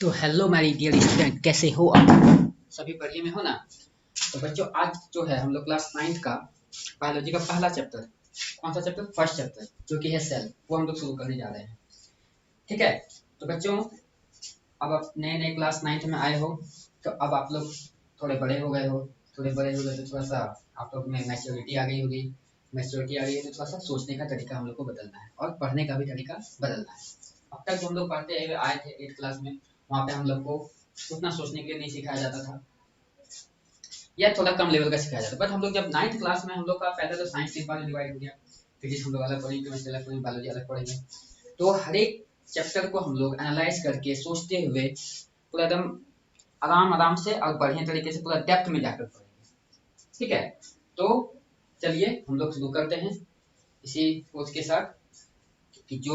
तो हेलो मेरी dear student, कैसे हो आप? सभी बढ़िया में हो ना? तो बच्चों, आज जो है हम लोग क्लास 9th का बायोलॉजी का पहला चैप्टर, कौन सा चैप्टर? फर्स्ट चैप्टर, जो कि है सेल, वो हम लोग शुरू करने जा रहे हैं। ठीक है। तो बच्चों, अब आप नए नए क्लास 9th में आए हो, तो अब आप लोग थोड़े बड़े हो गए हो। थोड़े बड़े हो गए तो थोड़ा सा आप लोग में मैच्योरिटी आ गई होगी। मैच्योरिटी आ गई है तो थोड़ा सा सोचने का तरीका हम लोग को बदलना है और पढ़ने का भी तरीका बदलना है। अब तक जो हम लोग पढ़ते हुए आए थे 8th क्लास में, वहाँ पे हम लोग को उतना सोचने के लिए नहीं सिखाया जाता था, या थोड़ा कम लेवल का सिखाया जाता। बट हम लोग जब 9th क्लास में, हम लोग का पहले तो साइंस 3 पार्ट में डिवाइड हो गया। फिजिक्स हम लोग अलग पढ़ेंगे, केमिस्ट्री अलग पढ़ेंगे, बायोलॉजी अलग पढ़ेंगे। तो हर एक चैप्टर को हम लोग एनालाइज करके सोचते हुए पूरा एकदम आराम आराम से और बढ़िया तरीके से पूरा डेप्थ में जाकर पढ़ेंगे। ठीक है। तो चलिए हम लोग शुरू करते हैं इसी कोर्स के साथ, कि जो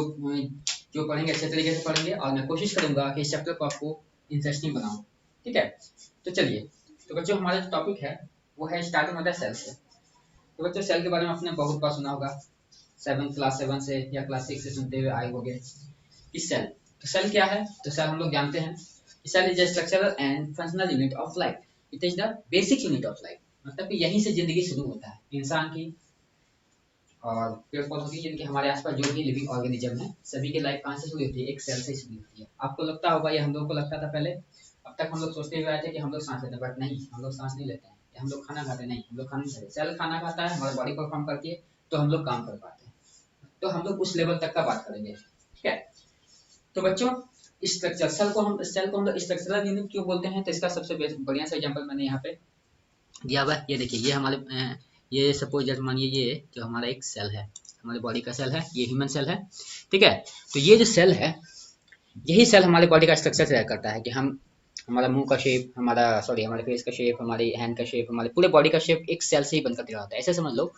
जो पढ़ेंगे अच्छे तरीके से पढ़ेंगे, और मैं कोशिश करूंगा कि इस चैप्टर को आपको इंटरेस्टिंग बनाऊं। ठीक है। तो चलिए, तो बच्चों हमारा जो टॉपिक है वो है स्टार्टिंग होता है सेल से। तो बच्चों, सेल के बारे में आपने बहुत बार सुना होगा, क्लास 7 से या क्लास 6 से सुनते हुए आए होंगे कि सेल। तो सेल क्या है? तो सेल हम लोग जानते हैं, cell is a structural and functional unit of life. It is the basic unit of life. मतलब कि यहीं से जिंदगी शुरू होता है, इंसान की और पेड़ पौधों की, जिनके हमारे आसपास जो भी लिविंग ऑर्गेनिज्म है, सभी की लाइफ कहाँ से शुरू होती है? एक सेल से शुरू होती है। आपको लगता होगा, ये हम लोग को लगता था पहले, अब तक हम लोग सोचते हुए आए थे कि हम लोग सांस लेते हैं, बट नहीं, हम लोग सांस नहीं लेते हैं। हम लोग खाना खाते नहीं, हम लोग खाना नहीं खाते, सेल खाना खाता है, हमारा बॉडी परफॉर्म करती है, तो हम लोग काम कर पाते हैं। तो हम लोग उस लेवल तक का बात करेंगे। ठीक है। तो बच्चों, स्ट्रक्चर, सेल को हम लोग स्ट्रक्चरल यूनिट क्यों बोलते हैं? तो इसका सबसे बढ़िया सा एग्जांपल मैंने यहाँ पे दिया हुआ है। ये देखिए, ये हमारे ये सपोज दैट मानिए, ये जो हमारा एक सेल है, हमारे बॉडी का सेल है, ये ह्यूमन सेल है। ठीक है। तो ये जो सेल है, यही सेल हमारे बॉडी का स्ट्रक्चर तैयार करता है, कि हम हमारा मुंह का शेप, हमारे फेस का शेप, हमारी हैंड का शेप, हमारे पूरे बॉडी का शेप एक सेल से ही बनकर तैयार होता है। ऐसे समझ लो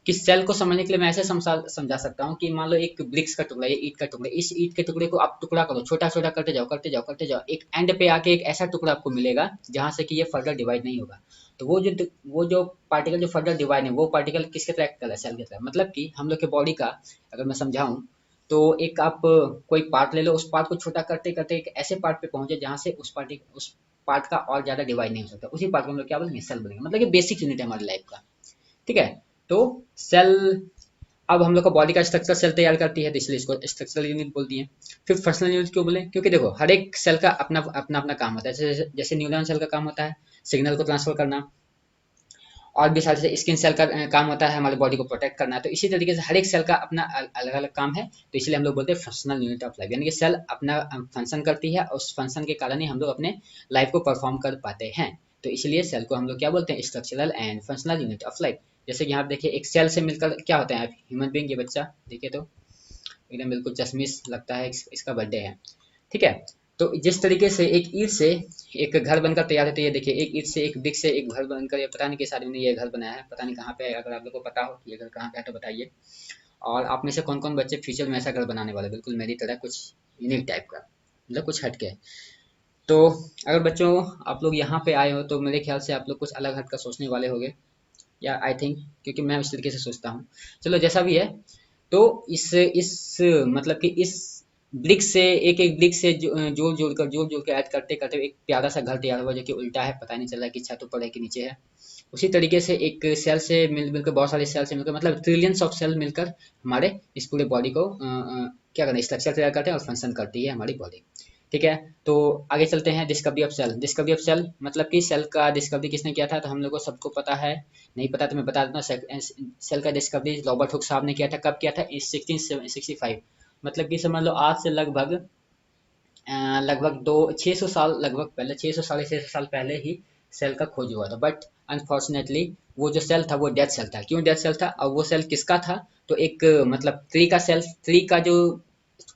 कि सेल को समझने के लिए मैं ऐसे समझा सकता हूँ कि मान लो एक ब्रिक्स का टुकड़ा, ये ईंट का टुकड़ा, इस ईंट के टुकड़े को आप टुकड़ा करो, छोटा छोटा करते जाओ करते जाओ करते जाओ, एक एंड पे आके एक ऐसा टुकड़ा आपको मिलेगा जहां से कि ये फर्दर डिवाइड नहीं होगा। तो वो जो पार्टिकल जो फर्दर डिवाइड है, वो पार्टिकल किसके तरह एक्ट कर रहा है? सेल की तरह। मतलब कि हम लोग के बॉडी का अगर मैं समझाऊं, तो एक आप कोई पार्ट ले लो, उस पार्ट को छोटा करते करते एक ऐसे पार्ट पे पहुंचे जहां से उस पार्ट का और ज्यादा डिवाइड नहीं हो सकता, उसी पार्ट को हम लोग क्या बोलेंगे? सेल बोलेंगे। मतलब ये बेसिक यूनिट है हमारी लाइफ का। ठीक है। तो सेल, अब हम लोग का बॉडी का स्ट्रक्चर सेल तैयार करती है, तो इसलिए इसको स्ट्रक्चरल यूनिट बोलती है। फिर फंक्शनल यूनिट क्यों बोले? क्योंकि देखो, हर एक सेल का अपना अपना अपना काम होता है। जैसे न्यूरॉन सेल का काम होता है सिग्नल को ट्रांसफर करना, और भी सारे से स्किन सेल का काम होता है हमारे बॉडी को प्रोटेक्ट करना। तो इसी तरीके से हर एक सेल का अपना अलग अलग काम है, तो इसलिए हम लोग बोलते हैं फंक्शनल यूनिट ऑफ लाइफ, यानी कि सेल अपना फंक्शन करती है, और उस फंक्शन के कारण ही हम लोग अपने लाइफ को परफॉर्म कर पाते हैं। तो इसलिए सेल को हम लोग क्या बोलते हैं? Structural and functional unit of life. जैसे कि यहाँ आप देखिए, एक सेल से मिलकर क्या होता है? ह्यूमन बींग, ये बच्चा देखिए तो एकदम बिल्कुल चश्मिश लगता है, इसका बर्थडे है। ठीक है। तो जिस तरीके से एक ईंट से एक घर बनकर तैयार होती है, देखिए एक ईंट से, एक ब्रिक से एक घर बनकर, ये पता नहीं किस आदमी ने ये घर बनाया है, पता नहीं कहाँ पे है। अगर आप लोग को पता हो कि ये घर कहाँ पे है तो बताइए। और आप में से कौन कौन बच्चे फ्यूचर में ऐसा घर बनाने वाले, बिल्कुल मेरी तरह कुछ यूनिक टाइप का, मतलब कुछ हटके। तो अगर बच्चों आप लोग यहाँ पे आए हो, तो मेरे ख्याल से आप लोग कुछ अलग हट कर सोचने वाले होंगे, या आई थिंक, क्योंकि मैं उस तरीके से सोचता हूँ। चलो जैसा भी है। तो इस मतलब कि इस ब्रिक से, एक एक ब्रिक से जोड़ जोड़ कर ऐड करते करते एक प्यारा सा घर तैयार हुआ, जो कि उल्टा है, पता नहीं चल रहा है कि छत ऊपर है कि नीचे है। उसी तरीके से एक सेल से मिलकर, बहुत सारे सेल से मिलकर, मतलब ट्रिलियंस ऑफ सेल मिलकर हमारे इस पूरे बॉडी को क्या करना है? स्ट्रक्चर तैयार करते हैं और फंक्शन करती है हमारी बॉडी। ठीक है। तो आगे चलते हैं, discovery of cell. Discovery of cell मतलब कि सेल का डिस्कवरी किसने किया था? तो हम लोग को सबको पता है, नहीं पता तो मैं बता देता हूँ। सेल का डिस्कवरी रॉबर्ट हुक साहब ने किया था। कब किया था? इस 1665। मतलब कि समझ लो आज से लगभग लगभग दो 600 साल लगभग पहले, 600 साढ़े 600 साल पहले ही सेल का खोज हुआ था। बट अनफॉर्चुनेटली वो जो सेल था वो डेथ सेल था। क्यों डेथ सेल था? और वो सेल किसका था? तो एक मतलब ट्री का सेल, ट्री का जो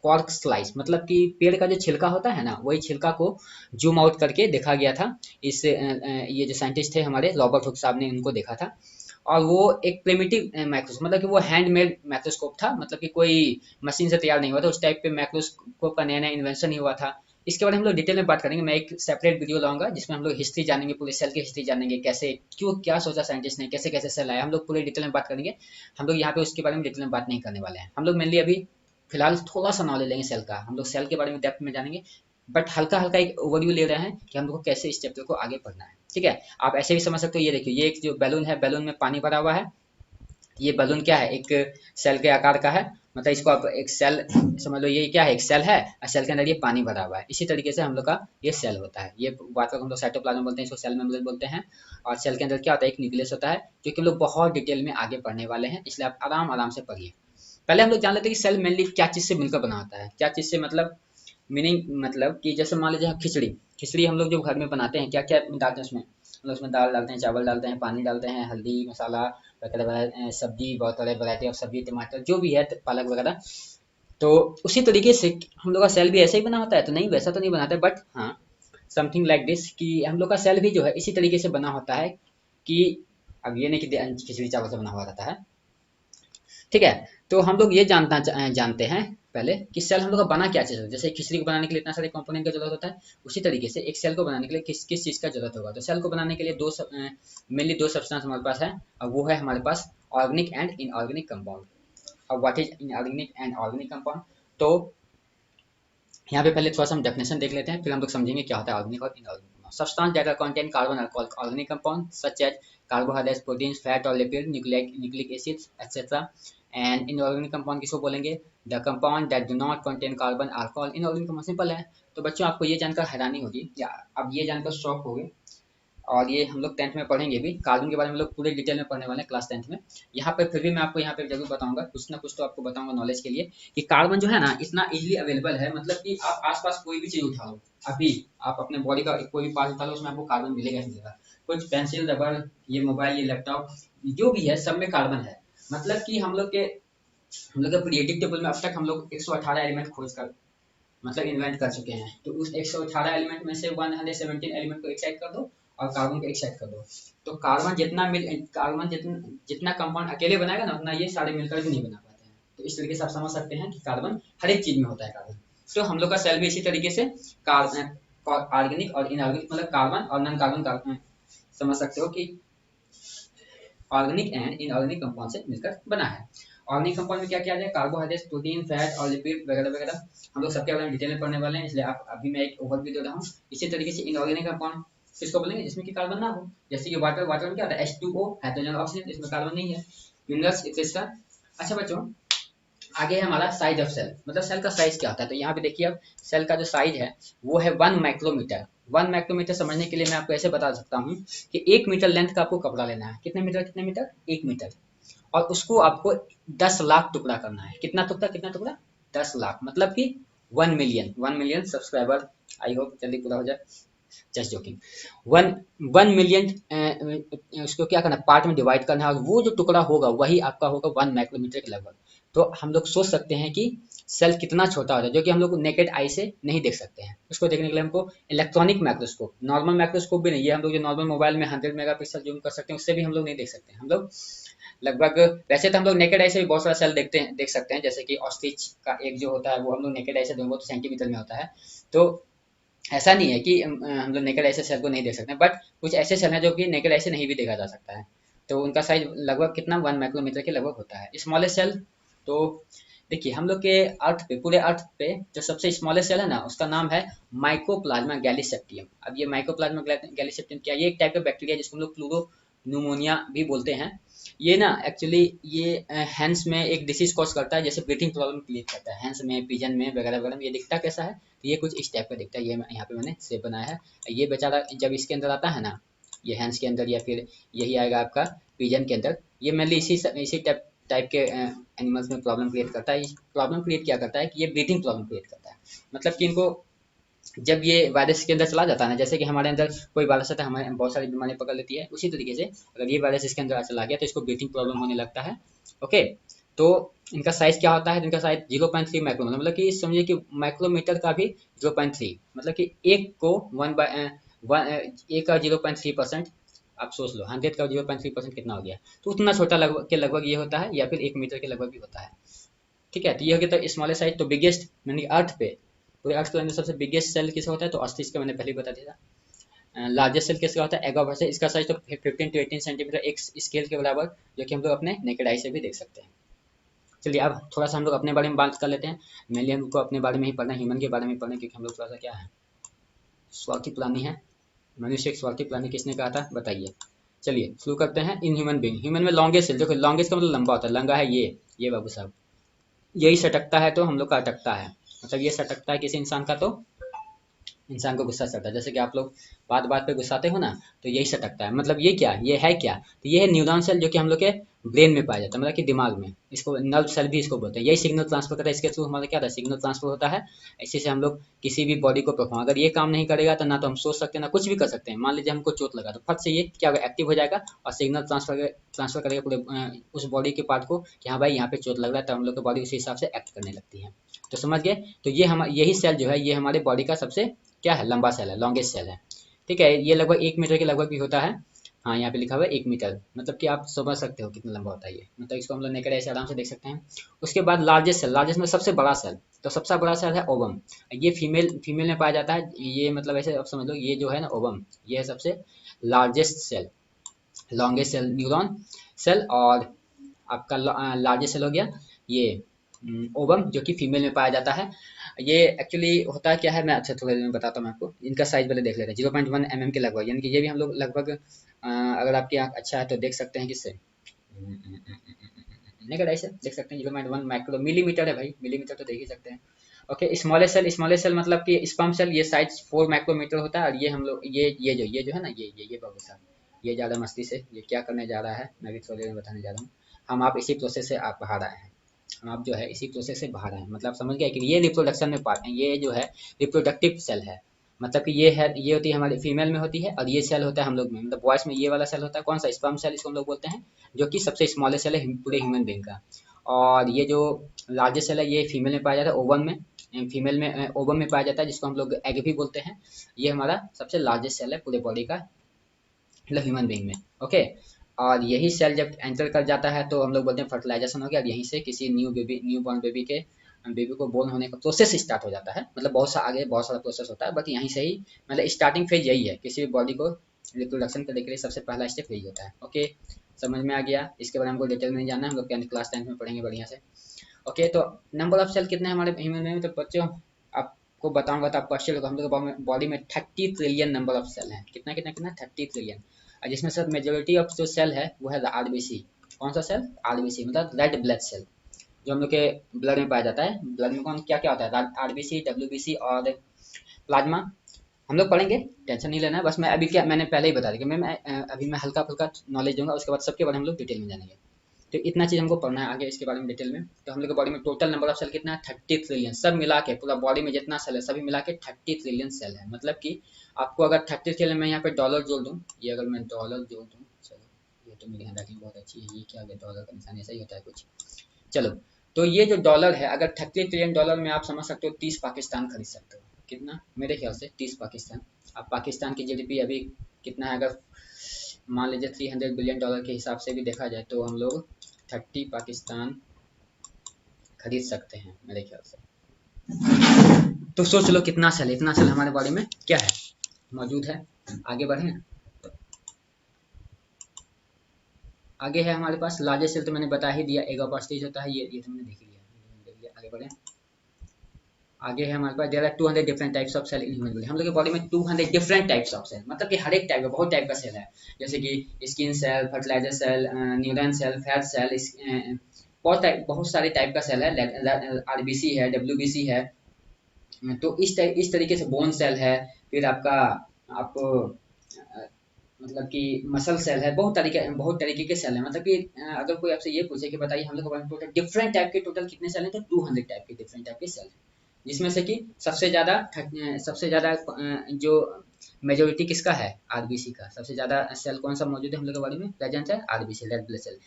कॉर्क स्लाइस, मतलब कि पेड़ का जो छिलका होता है ना, वही छिलका को जूम आउट करके देखा गया था। ये जो साइंटिस्ट थे हमारे रॉबर्ट हुक साहब ने उनको देखा था। और वो एक प्रिमिटिव माइक्रोस्कोप, मतलब कि वो हैंडमेड माइक्रोस्कोप था, मतलब कि कोई मशीन से तैयार नहीं हुआ था। उस टाइप पे माइक्रोस्कोप का नया नया इन्वेंशन ही हुआ था। इसके बारे में हम लोग डिटेल में बात करेंगे। मैं एक सेपरेट वीडियो लाऊंगा जिसमें हम लोग हिस्ट्री जानेंगे, पूरे सेल की हिस्ट्री जानेंगे, कैसे, क्यों, क्या सोचा साइंटिस्ट ने, कैसे कैसे सेल आया, हम लोग पूरे डिटेल में बात करेंगे। हम लोग यहाँ पे उसके बारे में डिटेल में बात नहीं करने वाले हैं। हम लोग मेनली अभी फिलहाल थोड़ा सा नॉलेज लेंगे सेल का। हम लोग सेल के बारे में डेप्थ में जानेंगे, बट हल्का हल्का एक ओवरव्यू ले रहे हैं कि हम लोग को कैसे इस चैप्टर को आगे पढ़ना है। ठीक है, आप ऐसे भी समझ सकते हो। ये देखिए, ये एक जो बैलून है, बैलून में पानी भरा हुआ है। ये बलून क्या है, एक सेल के आकार का है। मतलब इसको आप एक सेल समझ लो, ये क्या है, एक सेल है और सेल के अंदर ये पानी भरा हुआ है। इसी तरीके से हम लोग का ये सेल होता है। ये बात को हम लोग साइटोप्लाज्म बोलते हैं, इसको सेल मेम्ब्रेन बोलते हैं। और सेल के अंदर क्या होता है, एक न्यूक्लियस होता है, जो कि हम लोग बहुत डिटेल में आगे पढ़ने वाले हैं, इसलिए आप आराम आराम से पढ़िए। पहले हम लोग जान लेते हैं कि सेल मेनली क्या चीज से मिलकर बना होता है। क्या चीज से मतलब मीनिंग, मतलब कि जैसे मान लीजिए खिचड़ी, खिचड़ी हम लोग जो घर में बनाते हैं, क्या क्या डालते हैं उसमें, हम लोग उसमें दाल डालते हैं, चावल डालते हैं, पानी डालते हैं, हल्दी मसाला वगैरह वगैरह, सब्जी, बहुत सारे वैरायटी ऑफ सब्जी, टमाटर जो भी है, पालक वगैरह। तो उसी तरीके से हम लोग का सेल भी ऐसे ही बना होता है? तो नहीं, वैसा तो नहीं बनाता है, बट हाँ समथिंग लाइक दिस, कि हम लोग का सेल भी जो है इसी तरीके से बना होता है कि अब ये नहीं कि खिचड़ी चावल से बना हुआ रहता है। ठीक है, तो हम लोग ये जानते हैं पहले कि सेल हम लोग का बना क्या चीज़ है। जैसे खिचड़ी को बनाने के लिए इतना सारे कंपोनेंट का जरूरत होता है, उसी तरीके से एक सेल को बनाने के लिए किस किस चीज़ का जरूरत होगा। तो सेल को बनाने के लिए मेनली दो सब्सटेंस हमारे पास है, और वो है हमारे पास ऑर्गेनिक एंड इनऑर्गेनिक कंपाउंड। अब what is inorganic and organic compound, तो यहाँ पे पहले थोड़ा सा हम डेफिनेशन देख लेते हैं, फिर हम लोग समझेंगे क्या होता है ऑर्गेनिक और inorganic compound. Substance that are contain carbon are called organic compound, such as carbohydrates, proteins, fat और lipid, nucleic acids etcetera. And inorganic compound किसको बोलेंगे? The compound that do not contain carbon are called inorganic compound. Simple है। तो बच्चों, आपको ये जानकर हैरानी होगी या अब ये जानकर शॉक होगे, और ये हम लोग 10th में पढ़ेंगे भी, कार्बन के बारे में हम लोग पूरे डिटेल में पढ़ने वाले हैं क्लास 10th में। यहाँ पे फिर भी मैं आपको यहाँ पे जरूर बताऊंगा, कुछ ना कुछ तो आपको बताऊंगा नॉलेज के लिए, कि कार्बन जो है ना इतना इजीली अवेलेबल है। मतलब कि आप आसपास कोई भी चीज उठा लो, अभी आप अपने बॉडी का कोई भी पार्ट उठा लो, उसमें आपको कार्बन मिलेगा ही मिलेगा। कुछ पेंसिल, रबर, ये मोबाइल, ये लैपटॉप, जो भी है सब में कार्बन है। मतलब कि हम लोग के पीरियोडिक टेबल में अब तक हम लोग 118 एलिमेंट खोज कर मतलब इन्वेंट कर चुके हैं। तो उस 118 एलिमेंट में से 117 एलिमेंट को एक साइड कर दो और कार्बन को एक साइड कर दो। तो कार्बन जितना कंपाउंड अकेले बनाएगा ना, उतना ये सारे मिलकर भी नहीं बना पाते हैं। तो इस तरीके से आप समझ सकते हैं कि कार्बन हर एक चीज में होता है कार्बन। तो हम लोग का सेल भी इसी तरीके से ऑर्गेनिक और इनऑर्गेनिक, मतलब कार्बन और नॉन कार्बन समझ सकते हो कि ऑर्गेनिक एंड इनऑर्गेनिक कंपाउंड से मिलकर बना है। ऑर्गेनिक कंपाउंड में क्या क्या है? कार्बोहाइड्रेट, प्रोटीन, फैट और लिपिड वगैरह वगैरह। हम लोग सबके बारे में डिटेल में पढ़ने वाले हैं, इसलिए आप अभी मैं एक ओवरव्यू दे रहा हूँ। इसी तरीके से इनऑर्गेनिक कंपाउंड किसको बोलेंगे? जिसमें कि कार्बन ना हो। जैसे कि वाटर, वाटर में क्या होता है? H2O, हाइड्रोजन ऑक्सीजन, इसमें कार्बन नहीं है। Minerals etcetera. अच्छा बच्चों, आगे है हमारा साइज ऑफ सेल, मतलब सेल का साइज क्या होता है। तो यहाँ पे देखिए, अब सेल का जो साइज है वो है 1 माइक्रोमीटर। 1 माइक्रोमीटर समझने के लिए मैं आपको ऐसे बता सकता हूँ कि 1 मीटर लेंथ का आपको कपड़ा लेना है। कितने मीटर? कितने मीटर? 1 मीटर। और उसको आपको 10 लाख टुकड़ा करना है। कितना टुकड़ा? कितना टुकड़ा? 10 लाख। मतलब कि 1 मिलियन सब्सक्राइबर। आई होप जल्दी पूरा हो जाए, जस्ट जोकिंग। वन 1 मिलियन उसको क्या करना है? पार्ट में डिवाइड करना है, और वो जो टुकड़ा होगा वही आपका होगा 1 माइक्रोमीटर के लगभग। तो हम लोग सोच सकते हैं कि सेल कितना छोटा होता है, जो कि हम लोग नेकेड आई से नहीं देख सकते हैं। उसको देखने के लिए हमको इलेक्ट्रॉनिक माइक्रोस्कोप, नॉर्मल माइक्रोस्कोप भी नहीं, ये हम लोग जो नॉर्मल मोबाइल में 100 मेगापिक्सल जूम कर सकते हैं, उससे भी हम लोग नहीं देख सकते हैं। हम लोग लगभग, वैसे तो हम लोग नेकेड आई से भी बहुत सारा सेल देख सकते हैं। जैसे कि ऑस्ट्रिच का एक जो होता है वो हम लोग नेकेड आई से देखेंगे तो सेंटीमीटर में होता है। तो ऐसा नहीं है कि हम लोग नेकेड आई से सेल को नहीं देख सकते हैं, बट कुछ ऐसे सेल हैं जो कि नेकेड आई से नहीं भी देखा जा सकता है। तो उनका साइज लगभग कितना? 1 माइक्रोमीटर के लगभग होता है। स्मॉलेस्ट सेल, तो देखिए हम लोग के अर्थ पे, पूरे अर्थ पे जो सबसे स्मॉलेस्ट सेल है ना, उसका नाम है माइकोप्लाज्मा गैलीसेप्टियम। अब ये माइकोप्लाज्मा गैलीसेप्टियम क्या? ये एक टाइप का बैक्टीरिया जिसको हम लोग प्लूरोन्यूमोनिया भी बोलते हैं। ये ना एक्चुअली ये हैंड्स में एक डिसीज कॉज करता है, जैसे ब्रीथिंग प्रॉब्लम क्रिएट करता है हैंड्स में, पिजन में वगैरह वगैरह। ये दिखता कैसा है? तो ये कुछ इस टाइप का दिखता है। ये यहाँ पे मैंने सेव बनाया है। ये बेचारा जब इसके अंदर आता है ना, ये हैंड्स के अंदर, या फिर यही आएगा आपका पिजन के अंदर, ये मेनली इसी टाइप के एनिमल्स में प्रॉब्लम क्रिएट करता है। प्रॉब्लम क्रिएट क्या करता है कि ये ब्रीथिंग प्रॉब्लम क्रिएट करता है। मतलब कि इनको जब ये वायरस के अंदर चला जाता है ना, जैसे कि हमारे अंदर कोई वायरस आता है, हमारे बहुत सारी बीमारियां पकड़ लेती है, उसी तरीके से अगर ये वायरस इसके अंदर चला गया तो इसको ब्रीथिंग प्रॉब्लम होने लगता है। ओके, तो इनका साइज क्या होता है? इनका साइज 0.3 माइक्रोमीटर, मतलब कि समझिए कि माइक्रोमीटर का भी 0.3, मतलब कि एक को 0.3%। आप सोच लो 100 का 0.3% कितना हो गया? तो उतना छोटा लगभग के लगभग ये होता है, या फिर 1 मीटर के लगभग भी होता है। ठीक है, तो ये हो गया तो स्मॉलेस्ट साइज। तो बिगेस्ट मैंने अर्थ पे, पूरे अर्थ के अंदर सबसे बिगेस्ट सेल किसका होता है? तो ऑस्ट्रिच का मैंने पहले ही बता दिया था। लार्जेस्ट सेल किसका होता है? एगावर्स है। इसका साइज तो 15 to 18 सेंटीमीटर, एक स्केल के बराबर, जो कि हम लोग अपने नेकेड आई से भी देख सकते हैं। चलिए अब थोड़ा सा हम लोग अपने बारे में बात कर लेते हैं। मेनली हमको अपने बारे में ही पढ़ना है, ह्यूमन के बारे में पढ़ना है, क्योंकि हम लोग थोड़ा सा क्या है, स्वार्थी प्राणी है। मनुष्य एक स्वार्थी प्राणी किसने कहा था, बताइए। चलिए शुरू करते हैं। इन ह्यूमन बीइंग, ह्यूमन में लॉन्गेस्ट सेल, देखो लॉन्गेस्ट का मतलब लंबा होता है, लंगा है ये बाबू साहब, यही सटकता है तो हम लोग का अटकता है, मतलब ये सटकता है किसी इंसान का तो इंसान को गुस्सा चढ़ता है। जैसे कि आप लोग बात बात पे गुस्साते हो ना, तो यही सटकता है। मतलब ये क्या, ये है क्या, तो ये है न्यूरॉन सेल, जो कि हम लोग के ब्रेन में पाया जाता है, मतलब कि दिमाग में। इसको नर्व सेल भी इसको बोलते हैं। यही सिग्नल ट्रांसफर करता है, इसके थ्रू हमारा क्या होता है, सिग्नल ट्रांसफर होता है। इसी से हम लोग किसी भी बॉडी को परफॉर्म, अगर ये काम नहीं करेगा तो ना तो हम सोच सकते हैं ना कुछ भी कर सकते हैं। मान लीजिए हमको चोट लगा तो फट से ये क्या होगा, एक्टिव हो जाएगा और सिग्नल ट्रांसफर करेगा पूरे उस बॉडी के पार्ट को कि हाँ भाई यहाँ पे चोट लग रहा है, तो हम लोग की बॉडी उसी हिसाब से एक्ट करने लगती है। तो समझ गए। तो ये हम यही सेल जो है, ये हमारे बॉडी का सबसे क्या है, लंबा सेल है, लॉन्गेस्ट सेल है। ठीक है, ये लगभग 1 मीटर के लगभग भी होता है। हाँ यहाँ पे लिखा हुआ है 1 मीटर, मतलब कि आप समझ सकते हो कितना लंबा होता है ये, मतलब इसको हम लोग नेकेड ऐसे आराम से देख सकते हैं। उसके बाद लार्जेस्ट सेल, लार्जेस्ट में सबसे बड़ा सेल, तो सबसे बड़ा सेल है ओवम। ये फीमेल में पाया जाता है। ये मतलब ऐसे आप समझ लो, ये जो है ना ओवम, ये है सबसे largest cell, longest cell neuron cell. और आपका लार्जेस्ट सेल हो गया ये ओवम, जो कि फीमेल में पाया जाता है। ये एक्चुअली होता है क्या है, मैं अच्छा थोड़ी देर में बताता हूँ आपको। इनका साइज पहले देख लेते हैं, 0.1 mm के लगभग, यानी कि ये भी हम लोग लगभग अगर आपकी आँख अच्छा है तो देख सकते हैं किससे, नेकेड आई से देख सकते हैं। 0.1 माइक्रो मिलीमीटर है भाई, मिलीमीटर तो देख ही सकते हैं। ओके, स्मॉलेस्ट सेल मतलब कि स्पर्म सेल, ये साइज 4 माइक्रोमीटर होता है। और ये हम लोग ये जो है ना, ये बाबू साहब, ये ज़्यादा मस्ती से ये क्या करने जा रहा है, मैं भी थोड़ी देर में बताने जा रहा हूँ। हम आप इसी प्रोसेस से आप बाहर आए हैं, हम आप जो है इसी प्रोसेस से बाहर आए हैं, मतलब समझ गए कि ये रिप्रोडक्शन में पार्ट है, ये जो है रिप्रोडक्टिव सेल है। मतलब कि ये है, ये होती है हमारी फीमेल में होती है, और ये सेल होता है हम लोग में, मतलब बॉयज में ये वाला सेल होता है, कौन सा, स्पर्म सेल इसको हम लोग बोलते हैं, जो कि सबसे स्मॉलेस्ट सेल है पूरे ह्यूमन बीइंग का। और ये जो लार्जेस्ट सेल है, ये फीमेल में पाया जाता है, ओवम में, फीमेल में ओवम में पाया जाता है, जिसको हम लोग एग भी बोलते हैं। ये हमारा सबसे लार्जेस्ट सेल है पूरे बॉडी का, मतलब ह्यूमन बीइंग में। ओके, और यही सेल जब एंटर कर जाता है तो हम लोग बोलते हैं फर्टिलाइजेशन हो गया, और यहीं से किसी न्यू बॉर्न बेबी को बोर्न होने का प्रोसेस स्टार्ट हो जाता है। मतलब बहुत सा आगे बहुत सारा प्रोसेस होता है, बट यहीं से ही मतलब स्टार्टिंग फेज यही है, किसी भी बॉडी को रिप्रोडक्शन करने के लिए सबसे पहला स्टेप यही होता है। ओके, समझ में आ गया। इसके बारे में हमको डिटेल में नहीं जानना है, हम लोग क्लास 10 में पढ़ेंगे बढ़िया से। ओके, तो नंबर ऑफ सेल कितने हैं हमारे ह्यूमन में, तो बच्चों आपको बताऊंगा तो आपको आश्चर्य होगा, हम लोग बॉडी में 30 ट्रिलियन नंबर ऑफ सेल हैं। कितना कितना कितना 30 ट्रिलियन। और जिसमें सर मेजोरिटी ऑफ जो सेल है वो है आरबीसी। कौन सा सेल, आरबीसी, मतलब रेड ब्लड सेल, जो हम लोग के ब्लड में पाया जाता है। ब्लड में कौन क्या क्या होता है, आरबीसी, डब्ल्यूबीसी और प्लाज्मा, हम लोग पढ़ेंगे, टेंशन नहीं लेना है। बस मैं अभी क्या, मैंने पहले ही बता दिया कि अभी मैं हल्का फुल्का नॉलेज दूंगा, उसके बाद सबके बारे में हम लोग डिटेल में जानेंगे। तो इतना चीज़ हमको पढ़ना है आगे इसके बारे में डिटेल में। तो हम लोग की बॉडी में टोटल नंबर ऑफ सेल कितना है, 30 ट्रिलियन, सब मिला के पूरा बॉडी में जितना सेल है सभी मिला के 30 ट्रिलियन सेल है। मतलब कि आपको अगर 30 ट्रिलियन में यहाँ पे डॉलर जोड़ दूँ, ये अगर मैं डॉलर जोड़ दूँ, चलो ये तो मेरी हैंडराइटिंग बहुत अच्छी है, ये क्या हो गया, डॉलर का निशान ऐसा ही होता है कुछ। चलो, तो ये जो डॉलर है, अगर 30 ट्रिलियन डॉलर में आप समझ सकते हो 30 पाकिस्तान खरीद सकते हो। कितना, मेरे ख्याल से 30 पाकिस्तान। अब पाकिस्तान की जीडीपी अभी कितना है, अगर मान लीजिए 300 बिलियन डॉलर के हिसाब से भी देखा जाए तो हम लोग 30 पाकिस्तान खरीद सकते हैं मेरे ख्याल से। तो सोच लो कितना सेल, इतना सेल हमारे बॉडी में क्या है, मौजूद है। आगे बढ़े, आगे है हमारे पास लार्जेस्ट सेल, तो मैंने बता ही दिया, एगोपास्टीज होता है, ये तो मैंने देख लिया। आगे बढ़े, आगे है हमारे पास there are 200 different types of cell in human body. हम लोग की बॉडी में 200 डिफरेंट टाइप्स ऑफ सेल, मतलब कि हर एक टाइप का, बहुत टाइप का सेल है। जैसे कि skin cell, fertilizer cell, neuron cell, fat cell, बहुत सारे टाइप का सेल है। आरबीसी है, डब्ल्यूबीसी है, तो इस तरीके से बोन सेल है। फिर आपका आपको मतलब कि मसल सेल है, बहुत तरीके के सेल है। मतलब कि अगर कोई आपसे ये पूछे कि बताइए हम लोग के टोटल डिफरेंट टाइप के टोटल कितने सेल हैं, तो 200 टाइप के डिफरेंट टाइप के सेल हैं। जिसमें से कि सबसे ज़्यादा जो मेजोरिटी किसका है, आरबीसी का। सबसे ज़्यादा सेल कौन सा मौजूद है हम लोग के बॉडी में, प्रेजेंट है, आरबीसी, रेड ब्लड सेल।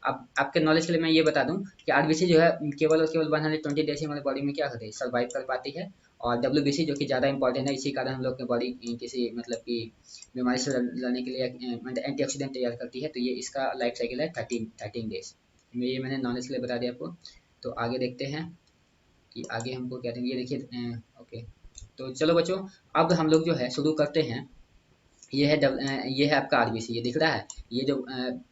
अब आपके नॉलेज के लिए मैं ये बता दूं कि आरबीसी जो है केवल और केवल 120 डेज हमारे बॉडी में क्या करती है, सर्वाइव कर पाती है। और डब्ल्यूबीसी जो कि ज़्यादा इंपॉर्टेंट है, इसी कारण हम लोग की बॉडी किसी मतलब कि बीमारी से लड़ने के लिए एंटीऑक्सीडेंट तैयार करती है। तो ये इसका लाइफ साइकिल है 13 डेज। ये मैंने नॉलेज के लिए बता दिया आपको। तो आगे देखते हैं कि आगे हमको क्या देंगे, ये देखिए। ओके, तो चलो बच्चों, अब हम लोग जो है शुरू करते हैं ये है आपका आरबीसी, ये दिख रहा है। ये जो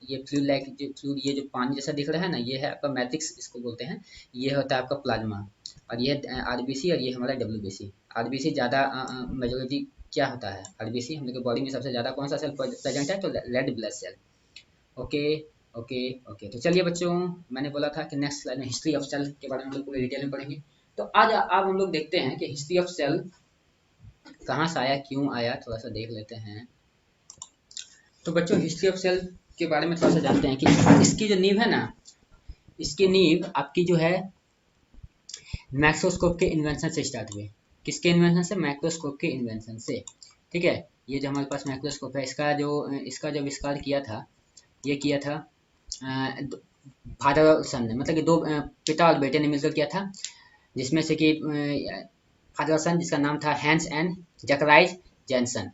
ये फ्लूइड लाइक जो फ्लूइड, ये जो पानी जैसा दिख रहा है ना, ये है आपका मैट्रिक्स इसको बोलते हैं। ये होता है आपका प्लाज्मा, और ये आरबीसी, और ये हमारा डब्ल्यूबीसी। आरबीसी ज़्यादा मेजोरिटी क्या होता है, आरबीसी हम लोग के बॉडी में सबसे ज़्यादा कौन सा सेल प्रेजेंट है, तो red blood cell. Okay okay okay. तो चलिए बच्चों, मैंने बोला था कि नेक्स्ट स्लाइड में हिस्ट्री ऑफ सेल के बारे में हम लोग पूरे डिटेल में पढ़ेंगे। तो आज हम लोग देखते हैं कि हिस्ट्री ऑफ सेल कहाँ से आया, क्यों आया, थोड़ा सा देख लेते हैं। तो बच्चों, हिस्ट्री ऑफ सेल के बारे में थोड़ा सा जानते हैं कि इसकी जो नींव है ना, इसकी नींव आपकी जो है माइक्रोस्कोप के इन्वेंशन से स्टार्ट हुई। किसके इन्वेंशन से? माइक्रोस्कोप के इन्वेंशन से। ठीक है, ये जो हमारे पास माइक्रोस्कोप है, इसका जो आविष्कार किया था, ये किया था फादर और सन ने, मतलब कि दो पिता और बेटे ने मिलकर किया था, जिसमें से कि फादर और सन, जिसका नाम था हैंस एंड जकराइज जैनसन,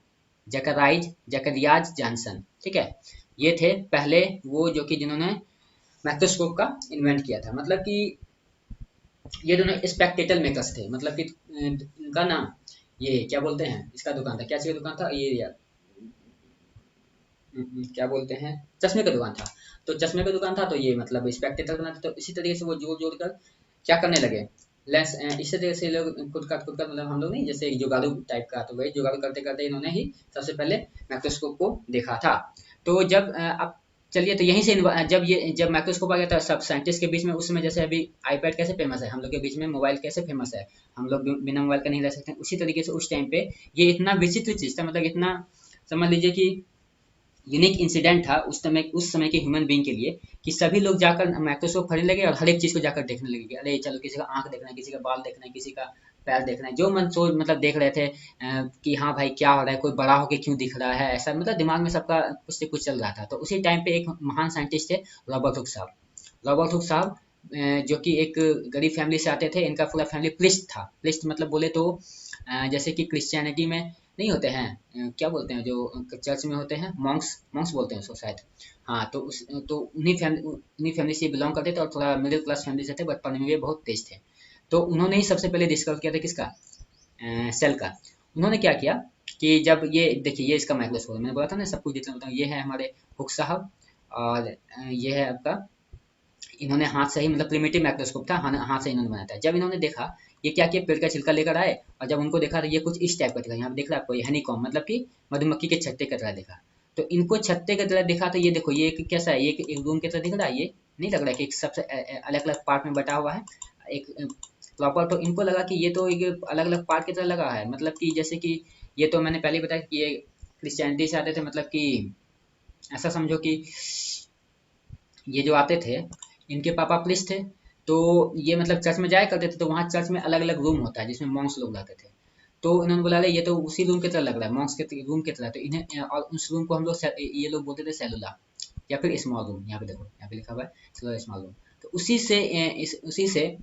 जकरियाज जॉनसन। ठीक है, ये थे पहले वो जो कि जिन्होंने माइक्रोस्कोप का इन्वेंट किया था। मतलब कि ये दोनों स्पेक्टेकल मेकर्स थे, मतलब कि इनका नाम, ये क्या बोलते हैं, इसका दुकान था, क्या चीज़ का दुकान था ये यार, क्या बोलते हैं, चश्मे का दुकान था। तो चश्मे का दुकान था, तो ये मतलब स्पेक्टेकल बनाते। तो इसी तरीके से वो जोड़ जोड़ कर क्या करने लगे, लेंस, इसी तरह से लोग खुद का मतलब हम लोग नहीं, जैसे जुगाड़ू टाइप का, तो वही जुगाड़ू करते करते इन्होंने ही सबसे पहले माइक्रोस्कोप को देखा था। तो जब अब चलिए, तो यहीं से जब माइक्रोस्कोप आ गया था सब साइंटिस्ट के बीच में, उस समय जैसे अभी आईपैड कैसे फेमस है, हम लोग के बीच में मोबाइल कैसे फेमस है, हम लोग बिना मोबाइल का नहीं रह सकते, उसी तरीके से उस टाइम पे ये इतना विचित्र चीज था, मतलब इतना समझ लीजिए कि यूनिक इंसिडेंट था उस समय के ह्यूमन बीइंग के लिए, कि सभी लोग जाकर माइक्रोस्कोप खरीदने लगे और हर एक चीज को जाकर देखने लगे कि अरे चलो, किसी का आंख देखना है, किसी का बाल देखना है, किसी का पैर देखना है, जो मन सो मतलब देख रहे थे कि हाँ भाई क्या हो रहा है, कोई बड़ा होके क्यों दिख रहा है, ऐसा मतलब दिमाग में सबका कुछ से कुछ चल रहा था। तो उसी टाइम पे एक महान साइंटिस्ट थे, रॉबर्ट हुक साहब। रॉबर्ट हुक साहब जो कि एक गरीब फैमिली से आते थे, इनका पूरा फैमिली प्रिस्ट था। प्रिस्ट मतलब बोले तो जैसे कि क्रिश्चियनिटी में नहीं होते हैं, क्या बोलते हैं जो चर्च में होते हैं, मॉन्क्स, मॉन्क्स बोलते हैं उसको शायद। हाँ, तो उन्हीं फैमिली से बिलोंग करते थे, और थोड़ा मिडिल क्लास फैमिली से थे, बट पढ़ने में भी बहुत तेज थे। तो उन्होंने ही सबसे पहले डिस्कवर किया था किसका, सेल का। उन्होंने क्या किया कि जब ये देखिए, ये इसका माइक्रोस्कोप, मैंने बोला था ना सब कुछ जितना बताऊँ, ये है हमारे हुक साहब, और ये है आपका, इन्होंने हाथ से ही, मतलब प्रिमिटिव माइक्रोस्कोप था, हाथ से इन्होंने बनाया था। जब इन्होंने देखा, ये क्या किया, पेड़ का छिलका लेकर आए, और जब उनको देखा तो ये कुछ इस टाइप का दिखा, यहाँ पे देख रहा है आपको, ये हनीकॉम्ब, मतलब कि मधुमक्खी के छत्ते की तरह दिखा। तो इनको छत्ते की तरह दिखा, तो ये देखो, ये कैसा है, ये एक रूम की तरह दिख रहा है, ये नहीं लग रहा है कि एक सबसे अलग अलग पार्ट में बटा हुआ है एक प्रॉपर। तो इनको लगा कि ये तो एक अलग अलग पार्ट की तरह लगा है, मतलब कि जैसे कि ये तो मैंने पहले ही बताया कि ये क्रिश्चियनिटी से आते थे, मतलब कि ऐसा समझो कि ये जो आते थे, इनके पापा प्रीस्ट थे। तो ये मतलब चर्च में जाया करते थे, तो वहाँ चर्च में अलग अलग रूम होता है जिसमें मॉन्क्स लोग रहते थे। तो इन्होंने बोला ये तो उसी रूम की तरह लग रहा है, मॉन्क्स के रूम की तरह। तो इन्हें, और उस रूम को हम लोग ये लोग बोलते थे सेलुला, या फिर स्मॉल रूम। यहाँ पे देखो, यहाँ पे लिखा हुआ है स्मॉल रूम। तो उसी से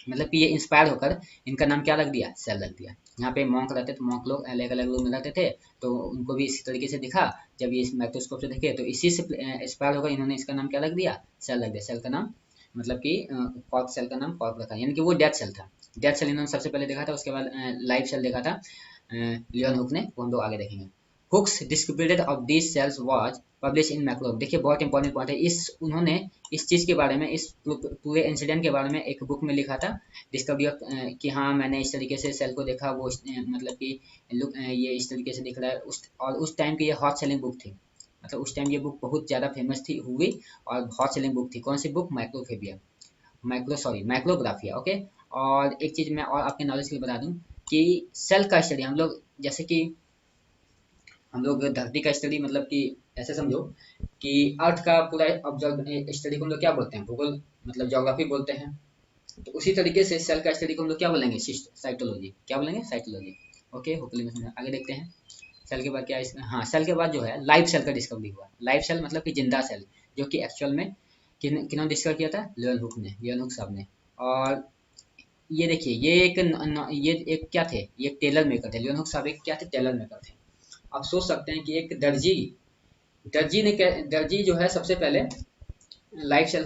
मतलब कि ये इंस्पायर होकर इनका नाम क्या रख दिया, सेल रख दिया। यहाँ पे मॉन्क रहते थे, मॉन्क लोग अलग अलग रूम में रहते थे, तो उनको भी इसी तरीके से दिखा। जब ये माइक्रोस्कोप से देखे, तो इसी से इंस्पायर होकर इन्होंने इसका नाम क्या रख दिया, सेल रख दिया। सेल का नाम मतलब कि कॉर्क, सेल का नाम कॉर्क रखा, यानी कि वो डेथ सेल था। डेथ सेल इन्होंने सबसे पहले देखा था, उसके बाद लाइव सेल देखा था लियोन हुक ने, वो हम लोग आगे देखेंगे। Hooke's descripted of this cells was publish in macro. देखिए बहुत इंपॉर्टेंट पॉइंट है, उन्होंने इस चीज़ के बारे में, इस पूरे इंसिडेंट के बारे में एक बुक में लिखा था, डिस्कवरी ऑफ, कि हाँ मैंने इस तरीके से सेल को देखा, वो मतलब कि ये इस तरीके से दिख रहा है। और उस टाइम की ये हॉट सेलिंग बुक थी, मतलब उस टाइम ये बुक बहुत ज़्यादा फेमस थी हुई, और हॉट सेलिंग बुक थी। कौन सी बुक, माइक्रोफेबिया, माइक्रोग्राफिया। ओके। और एक चीज़ मैं और आपके नॉलेज के लिए बता दूं कि सेल का स्टडी हम लोग, जैसे कि हम लोग धरती का स्टडी, मतलब कि ऐसे समझो कि अर्थ का पूरा ऑब्जर्व स्टडी को हम लोग क्या बोलते हैं, भूगोल, मतलब ज्योग्राफी बोलते हैं। तो उसी तरीके से सेल का स्टडी को हम लोग क्या बोलेंगे, साइटोलॉजी। क्या बोलेंगे, साइटोलॉजी। ओके, होपफुली में समझ आगे देखते हैं। सेल के बाद क्या हाँ, सेल के बाद जो है लाइव सेल का डिस्कवरी हुआ। लाइव सेल मतलब कि जिंदा सेल, जो कि एक्चुअल में किन्होंने डिस्कवर किया था, लियोन हुक ने, लियोन हुक साहब ने। और ये देखिए, ये एक क्या थे, ये एक टेलर मेकर थे। लियोन हुक साहब एक क्या थे, टेलर मेकर थे। आप सोच सकते हैं कि एक दर्जी जो है सबसे पहले लाइव सेल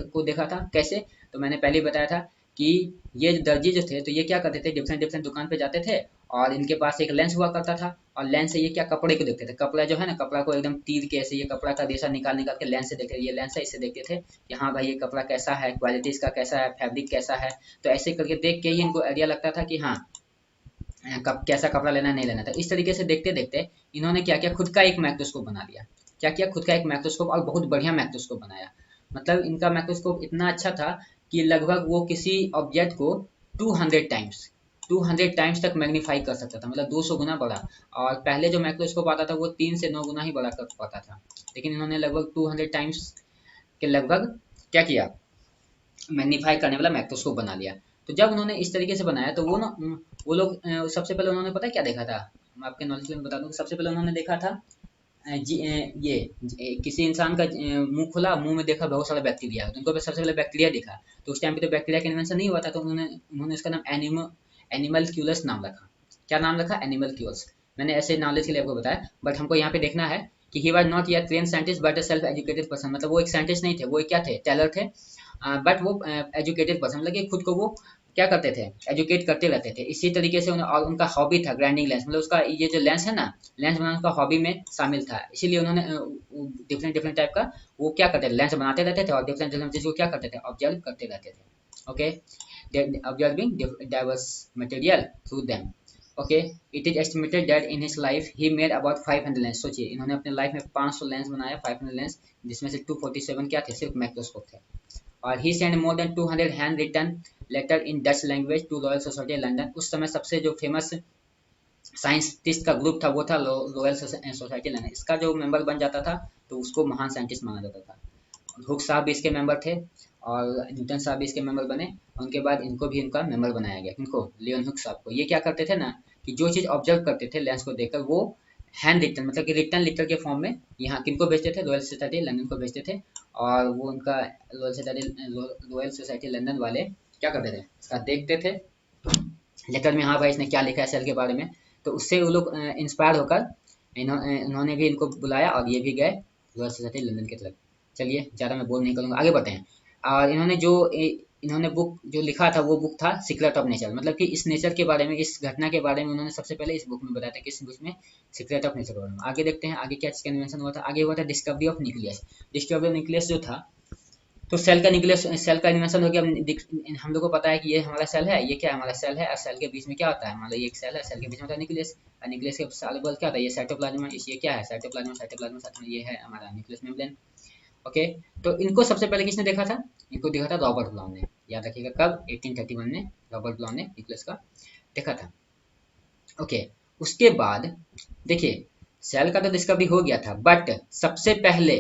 को देखा था। कैसे, तो मैंने पहले ही बताया था कि ये दर्जी जो थे तो ये क्या करते थे, डिफरेंट डिफरेंट दुकान पे जाते थे और इनके पास एक लेंस हुआ करता था और लेंस से ये क्या कपड़े को देखते थे, कपड़ा जो है ना, कपड़ा को एकदम तीर के ऐसे ये कपड़ा का रेशा निकाल निकाल के लेंस से देखते थे, ये लेंस है, इससे देखते थे कि हाँ भाई ये कपड़ा कैसा है, क्वालिटी इसका कैसा है, फैब्रिक कैसा है। तो ऐसे करके देख के ही इनको आइडिया लगता था कि हाँ कैसा कपड़ा लेना नहीं लेना था। इस तरीके से देखते देखते इन्होंने क्या किया, खुद का एक माइक्रोस्कोप बना लिया। क्या किया, खुद का एक माइक्रोस्कोप, और बहुत बढ़िया माइक्रोस्कोप बनाया। मतलब इनका माइक्रोस्कोप इतना अच्छा था कि लगभग वो किसी ऑब्जेक्ट को 200 टाइम्स तक मैग्नीफाई कर सकता था, मतलब 200 गुना बड़ा। और पहले जो माइक्रोस्कोप आता था वो 3 से 9 गुना ही बड़ा कर पाता था, लेकिन इन्होंने लगभग 200 टाइम्स के लगभग क्या किया, मैग्नीफाई करने वाला माइक्रोस्कोप बना लिया। तो जब उन्होंने इस तरीके से बनाया तो वो ना वो लोग सबसे पहले उन्होंने पता है क्या देखा था, मैं आपके नॉलेज के लिए बता दूं। सबसे पहले उन्होंने देखा था किसी इंसान का मुंह खुला, मुंह में देखा बहुत सारा बैक्टीरिया, तो उनको सबसे पहले बैक्टीरिया दिखा। तो उस टाइम पे तो बैक्टीरिया का इन्वेंशन नहीं हुआ था, तो उन्होंने उन्होंने इसका नाम एनिमल क्यूलस नाम रखा। क्या नाम रखा, एनिमल क्यूलस। मैंने ऐसे नॉलेज के लिए आपको बताया, बट हमको यहाँ पे देखना है कि he was not yet train scientist but a self educated person. मतलब वो एक साइंटिस्ट नहीं थे, वो एक क्या थे, टेलर थे, बट वो एजुकेटेड पर्सन, मतलब कि खुद को वो क्या करते थे, एजुकेट करते रहते थे। इसी तरीके से और उनका हॉबी था ग्राइंडिंग लेंस, मतलब उसका ये जो लेंस है ना, लेंस बनाना उसका हॉबी में शामिल था। इसीलिए उन्होंने डिफरेंट डिफरेंट टाइप का वो क्या करते थे, लेंस बनाते रहते थे और डिफरेंट डिफरेंट चीज को क्या करते थे, ऑब्जर्व करते रहते थे। Okay, observing diverse material through them. Okay, it is estimated that in his life he made about 500 lens. सोचिए इन्होंने अपने लाइफ में 500 लेंस बनाया, 500 लेंस, जिसमें से 247 क्या थे, सिर्फ माइक्रोस्कोप थे। और ही send more than 200 hand written letter in Dutch language to Royal Society London. उस समय सबसे जो फेमस साइंटिस्ट का ग्रुप था वो था रॉयल सोसाइटी लंदन। इसका जो मेंबर बन जाता था तो उसको महान साइंटिस्ट माना जाता था। हुक साहब भी इसके मेंबर थे और न्यूटन साहब भी इसके मेंबर बने। उनके बाद इनको भी इनका मेंबर बनाया गया, इनको लियोन हुक साहब को। ये क्या करते थे ना कि जो चीज़ ऑब्जर्व करते थे लेंस को देखकर, वो हैंड रिटन मतलब कि रिटन लेटर के फॉर्म में यहाँ किनको भेजते थे, रॉयल सोसाइटी लंदन को भेजते थे। और वो उनका रॉयल सोसाइटी लंदन वाले क्या करते थे, इसका देखते थे लेटर में, हाँ भाई इसने क्या लिखा है सेल के बारे में। तो उससे वो लोग इंस्पायर होकर इन्होंने भी इनको बुलाया और ये भी गए रॉयल सोसाइटी लंदन की तरफ। चलिए ज़्यादा मैं बोल नहीं करूँगा, आगे बढ़ते हैं। और इन्होंने बुक जो लिखा था वो बुक था सीक्रेट ऑफ नेचर। मतलब कि इस नेचर के बारे में, इस घटना के बारे में उन्होंने सबसे पहले इस बुक में बताया था, किस बुक में, सीक्रेट ऑफ नेचर के बारे में। आगे देखते हैं आगे क्या चीज़ का इन्वेंशन हुआ था। आगे हुआ था discovery of nucleus. Discovery of nucleus जो था, तो सेल का न्यूक्लियस, सेल का इन्वेंशन हो गया। हम लोग को पता है कि ये हमारा सेल है, ये क्या है, हमारा सेल है, और सेल के बीच में क्या होता है, मान लो ये एक सेल है, सेल के बीच में होता है न्यूक्लियस, और न्यूक्लियस के साल बल क्या होता है, ये साइटोप्लाज्म है, ये क्या है, साइटोप्लाज्म, साइटोप्लाज्म साथ में ये है हमारा न्यूक्लियस मेम्ब्रेन। ओके, तो इनको सबसे पहले किसने देखा था, इनको देखा था रॉबर्ट ब्राउन ने। याद रखिएगा कब, 1831 में रॉबर्ट ब्राउन ने न्यूक्लियस का देखा था। ओके, उसके बाद देखिए सेल का तो डिस्कवरी हो गया था, बट सबसे पहले